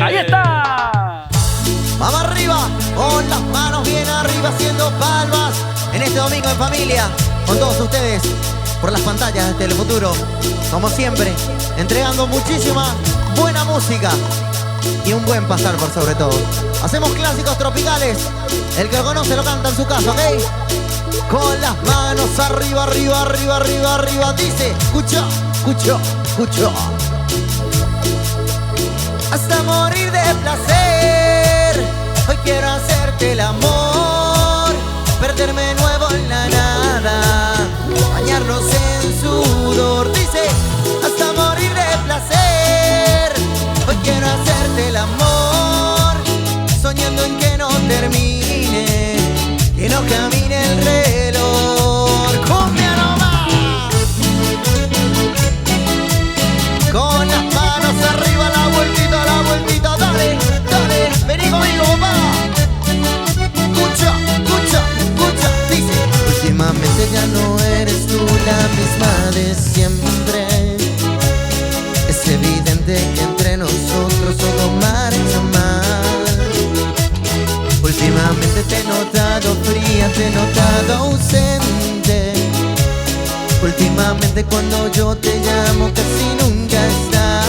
¡Ahí está! Vamos arriba, con las manos bien arriba, haciendo palmas en este domingo en familia, con todos ustedes, por las pantallas de Telefuturo, como siempre, entregando muchísima buena música y un buen pasar por sobre todo. Hacemos clásicos tropicales, el que lo conoce lo canta en su casa, ¿ok? Con las manos arriba, arriba, arriba, arriba, arriba, dice, escucha, escucha, escucha. Hasta morir de placer, hoy quiero hacerte el amor, perderme nuevo en la nada, bañarnos en sudor. Dice, hasta morir de placer, hoy quiero hacerte el amor, soñando en que no termine, que no camine el reloj. ¡Cumbia nomás! Con las manos arriba, la vueltita, dale, dale, vení conmigo, papá. Escucha, escucha, escucha, dice, últimamente ya no eres tú la misma de siempre. Es evidente que entre nosotros todo marcha mal. Últimamente te he notado fría, te he notado ausente. Últimamente cuando yo te llamo casi nunca estás.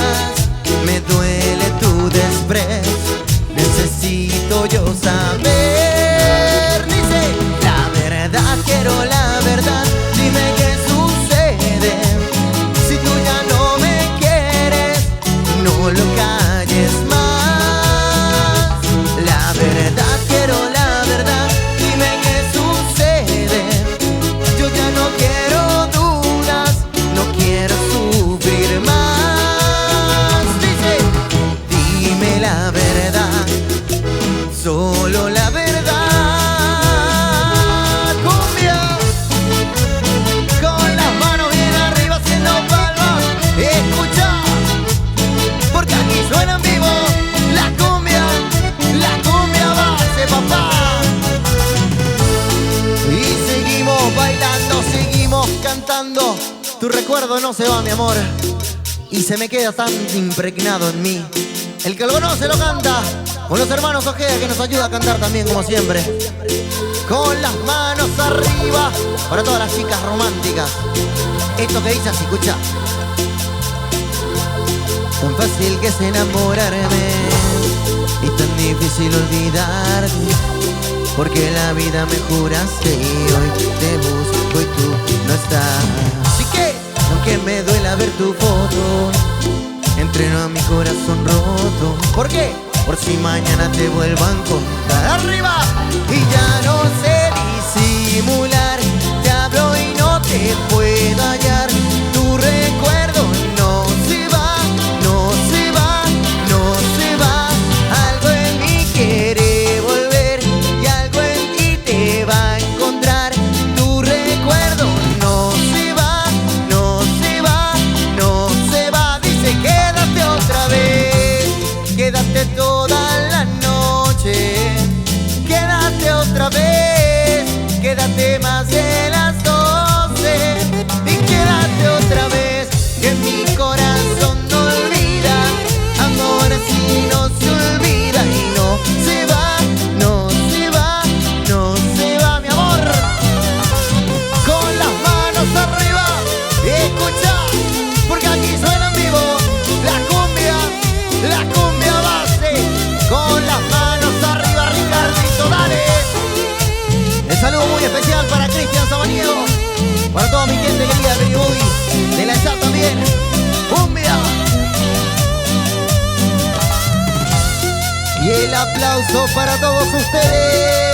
Me duele tu desprecio, necesito yo saber. Dice, la verdad, quiero la verdad, dime qué sucede. Si tú ya no me quieres, no lo calles más. La verdad, quiero la verdad, dime qué sucede. Yo ya no quiero dudas, no quiero sufrir más. Dice, dime la verdad, solo la verdad. Cumbia, con las manos bien arriba haciendo palmas. Escucha, porque aquí suena en vivo la cumbia base, papá. Y seguimos bailando, seguimos cantando. Tu recuerdo no se va, mi amor, y se me queda tan impregnado en mí. El que lo conoce lo canta, con los hermanos Ojeda, que nos ayuda a cantar también como siempre. Con las manos arriba, para todas las chicas románticas. Esto que dice así, escucha. Tan fácil que es enamorarme y tan difícil olvidarte, porque la vida me juraste y hoy te busco y tú no estás. Así que, aunque me duela ver tu foto, entreno a mi corazón roto. ¿Por qué? Por si mañana te vuelvo a encontrar. ¡Arriba! Y ya no sé disimular, te hablo y no te puedo hallar. Tu recuerdo no se va, no se va, no se va. Algo en mí quiere volver y algo en ti te va a encontrar. Tu recuerdo no se va, no se va, no se va. Dice, quédate otra vez, quédate toda la noche, quédate otra vez, quédate más de las 12 y quédate otra vez, que mi corazón no olvida, amor así no se olvida y no se va, no se va, no se va, mi amor. Con las manos arriba, escucha, porque aquí suena en vivo la cumbia base. Con las manos arriba, Ricardito, dale. El saludo muy especial para Cristian Sabaniego, para toda mi gente querida de Boogie, de la ESA también. Cumbia. Y el aplauso para todos ustedes.